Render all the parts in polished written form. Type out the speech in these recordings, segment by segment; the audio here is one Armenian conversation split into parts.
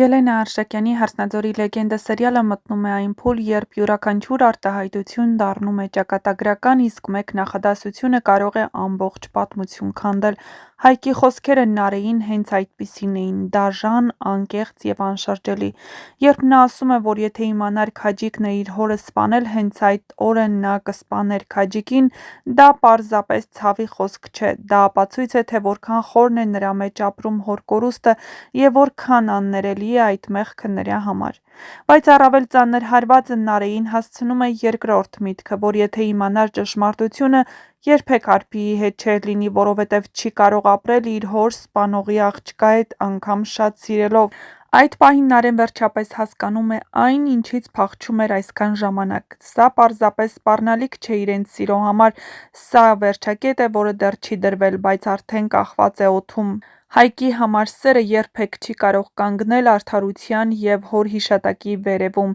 Ելենա Արշակյանի «Հարսնաձորի լեգենդը» սերիալը մտնում է այն փուլ, երբ յուրաքանչյուր արտահայտություն դառնում է ճակատագրական, իսկ մեկ նախադասությունը կարող է ամբողջ պատմություն քանդել։ Հայկի խոսքերը Նարեին հենց այդպիսին էին՝ դաժան, անկեղծ և անշրջելի։ Երբ նա ասում է, որ եթե իմանար Քաջիկն է իր հորը սպանել, հենց այդ օրը նա կսպաներ Քաջիկին, դա պարզապես ցավի խոսք չէ, դա ապացույց է, թե որքան խորն է նրա մեջ ապրում հոր կորուստը և որքան աններելի է այդ մեղքը նրա համար։ Բայց առավել ծանր հարվածը Նարեին հասցնում է երկրորդ միտքը, որ եթե իմանար ճշմարտությունը, երբեք Արփիի հետ չէր լինի, որովհետև չի կարող ապրել իր հոր սպանողի աղջկա հետ, անգամ շատ սիրելով։ Այդ պահին Նարեն վերջապես հասկանում է այն, ինչից փախչում էր այսքան ժամանակ։ Սա պարզապես սպառնալիք չէ իրենց սիրո համար, սա վերջակետ է, որը դեռ չի դրվել, բայց արդեն կախված է օդում։ Հայկի համար սերը երբեք չի կարող կանգնել արդարության և հոր հիշատակի վերևում։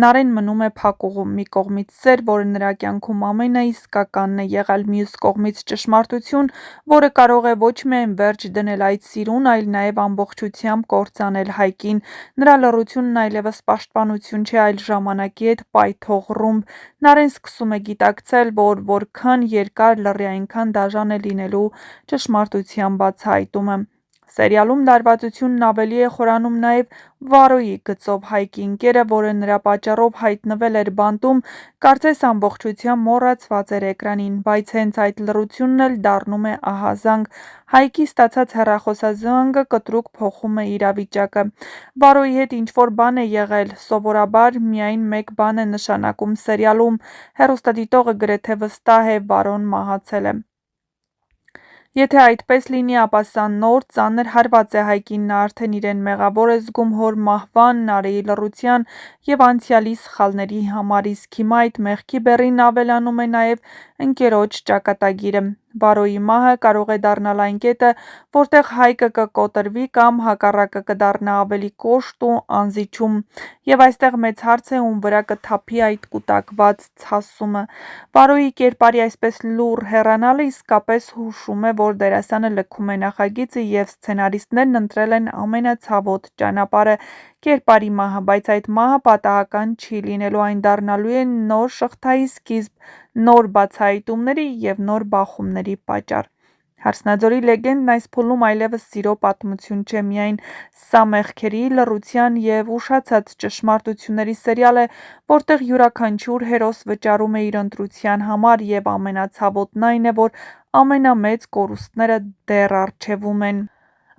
Նարեն մնում է փակուղում՝ մի կողմից սեր, որը նրա կյանքում ամենաիսկականն է եղել, մյուս կողմից ճշմարտություն, որը կարող է ոչ միայն վերջ դնել այդ սիրուն, այլ նաև ամբողջությամբ կործանել Հայկին։ Նրա լռությունն այլևս պաշտպանություն չէ, այլ ժամանակի հետ պայթող ռումբ։ Նարեն սկսում է գիտակցել, որ որքան երկար լռի, այնքան դաժան է լինելու ճշմարտության բացահայտումը։ Սերիալում լարվածությունն ավելի է խորանում նաև Վարոյի գծով։ Հայկի ընկերը, որը նրա պատճառով հայտնվել էր բանտում, կարծես ամբողջությամբ մոռացված էր էկրանին, բայց հենց այդ լռությունն էլ դառնում է ահազանգ։ Հայկի ստացած հեռախոսազանգը կտրուկ փոխում է իրավիճակը։ Վարոյի հետ ինչ-որ բան է եղել, սովորաբար միայն մեկ բան է նշանակում սերիալում։ Հեռուստադիտողը գրեթե վստահ է՝ Վարոն մահացել է։ Եթե այդպես լինի, ապա սա նոր, ծանր հարված է Հայկին, նա արդեն իրեն մեղավոր է զգում հոր մահվան, Նարեի լռության և անցյալի սխալների համար, իսկ հիմա այդ մեղքի բեռին ավելանում է նաև ընկերոջ ճակատագիրը։ Վարոյի մահը կարող է դառնալ այն կետը, որտեղ Հայկը կկոտրվի կամ հակառակը կդառնա ավելի կոշտ ու անզիջում։ Եվ այստեղ մեծ հարց է, ում վրա կթափի այդ կուտակված ցասումը։ Վարոյի կերպարի այսպես լուռ հեռանալը իսկապես հուշում է, որ դերասանը լքում է նախագիծը և սցենարիստներն ընտրել են ամենացավոտ ճանապարհը՝ կերպարի մահը, բայց այդ մահը պատահական չի լինելու, այն դառնալու է նոր շղթայի սկիզբ, նոր բացահայտումների և նոր բախումների պատճառ։ Հարսնաձորի լեգենդն այս փուլում այլևս սիրո պատմություն չէ միայն, սա մեղքերի, լռության և ուշացած ճշմարտությունների սերիալ է, որտեղ յուրաքանչյուր հերոս վճարում է իր ընտրության համար, և ամենացավոտն այն է, որ ամենամեծ կորուստները դեռ առջևում են։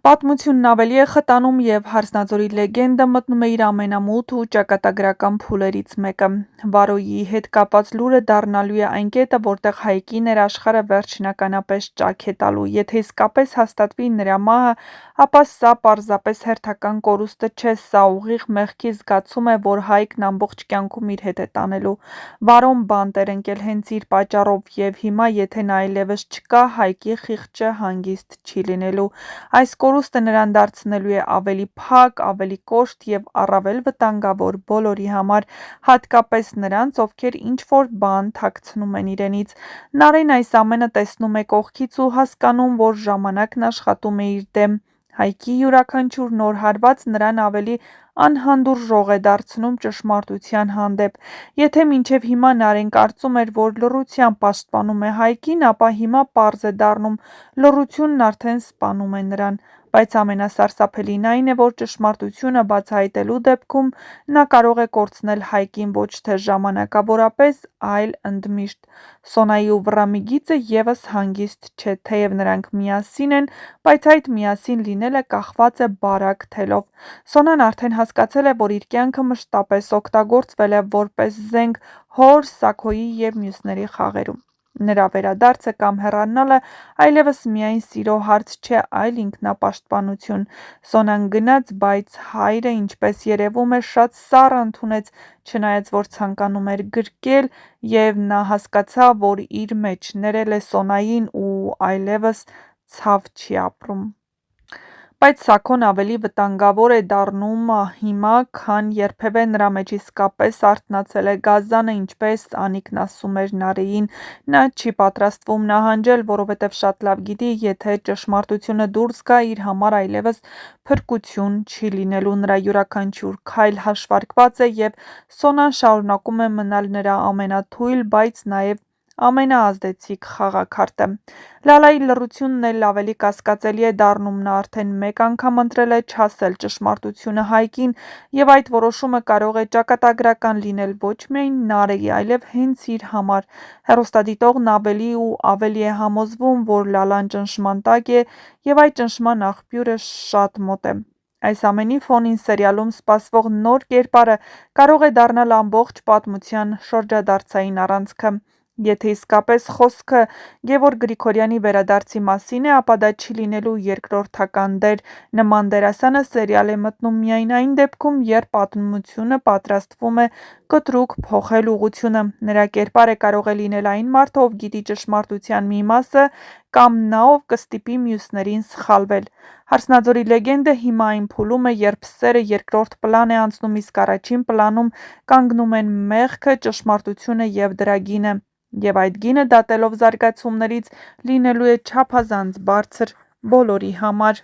Պատմությունն ավելի է խտանում, և Հարսնաձորի լեգենդը մտնում է իր ամենամութ ու ճակատագրական փուլերից մեկը։ Վարոյի հետ կապված լուրը դառնալու է այն կետը, որտեղ Հայկի ներաշխարհը վերջնականապես ճաք է տալու։ Եթե իսկապես հաստատվի նրա մահը, ապա սա պարզապես հերթական կորուստը չէ, սա ուղիղ մեղքի զգացում է, որ Հայկն ամբողջ կյանքում իր հետ է տանելու։ Վարոն բանտ էր ընկել հենց իր պատճառով, և հիմա, եթե նա այլևս չկա, Հայկի խիղճը հանգիստ չի լինելու։ Այս կորուստը նրան դարձնելու է ավելի փակ, ավելի կոշտ և առավել վտանգավոր բոլորի համար, հատկապես նրանց, ովքեր ինչ-որ բան թաքցնում են իրենից։ Նարեն այս ամենը տեսնում է կողքից ու հասկանում, որ ժամանակն աշխատում է իր դեմ։ Հայկի յուրաքանչյուր նոր հարված նրան ավելի անհանդուրժող է դարձնում ճշմարտության հանդեպ։ Եթե մինչև հիմա Նարեն կարծում էր, որ լռությամբ պաշտպանում է Հայկին, ապա հիմա պարզ է դառնում՝ լռությունն արդեն սպանում է նրան։ Բայց ամենասարսափելին այն է, որ ճշմարտությունը բացահայտելու դեպքում նա կարող է կորցնել Հայկին ոչ թե ժամանակավորապես, այլ ընդմիշտ։ Սոնայի ու Վռամի գիծը ևս հանգիստ չէ, թեև նրանք միասին են, բայց այդ միասին լինելը կախված է բարակ թելով։ Սոնան արդեն հասկացել է, որ իր կյանքը մշտապես օգտագործվել է որպես զենք հոր, Սաքոյի և մյուսների խաղերում։ Նրա վերադարձը կամ հեռանալը այլևս միայն սիրո հարց չէ, այլ ինքնապաշտպանություն։ Սոնան գնաց, բայց հայրը, ինչպես երևում է, շատ սառ ընդունեց, չնայած որ ցանկանում էր գրկել, և նա հասկացավ, որ իր մեջ ներել է Սոնային ու այլևս ցավ չի ապրում։ Բայց Սաքոն ավելի վտանգավոր է դառնում հիմա, քան երբևէ նրա մեջ իսկապես արթնացել է Գազանը, ինչպես Անիկն ասում էր Նարեին, նա չի պատրաստվում նահանջել, որովհետև շատ լավ գիտի, եթե ճշմարտությունը դուրս գա, իր համար այլևս փրկություն չի լինելու, նրա յուրաքանչյուր քայլ հաշվարկված է և Սոնան շարունակում է մնալ նրա ամենաթույլ, բայց նաև ամենաազդեցիկ խաղաքարտը։ Լալայի լռությունն էլ ավելի կասկածելի է դառնում, նա արդեն մեկ անգամ ընտրել է չասել ճշմարտությունը Հայկին, և այդ որոշումը կարող է ճակատագրական լինել ոչ միայն Նարեի, այլև հենց իր համար։ Հեռուստադիտողն ավելի ու ավելի է համոզվում, որ Լալան ճնշման տակ է, և այդ ճնշման աղբյուրը շատ մոտ է։ Այս ամենի ֆոնին սերիալում սպասվող նոր կերպարը կարող է դառնալ ամբողջ պատմության շրջադարձային առանցքը։ Եթե իսկապես խոսքը Գևորգ Գրիգորյանի վերադարձի մասին է, ապա դա չի լինելու երկրորդական դեր։ Նման դերասանը սերիալ է մտնում միայն այն դեպքում, երբ պատմությունը պատրաստվում է կտրուկ փոխել ուղղությունը։ Նրա կերպարը կարող է լինել այն մարդը, ով գիտի ճշմարտության մի մասը, կամ նա, ով կստիպի մյուսներին սխալվել։ Հարսնաձորի լեգենդը հիմա այն փուլում է, երբ սերը երկրորդ պլան է անցնում, իսկ առաջին պլանում կանգնում են մեղքը, ճշմարտությունը և դրա գինը։ Եվ այդ գինը, դատելով զարգացումներից, լինելու է չափազանց բարձր բոլորի համար։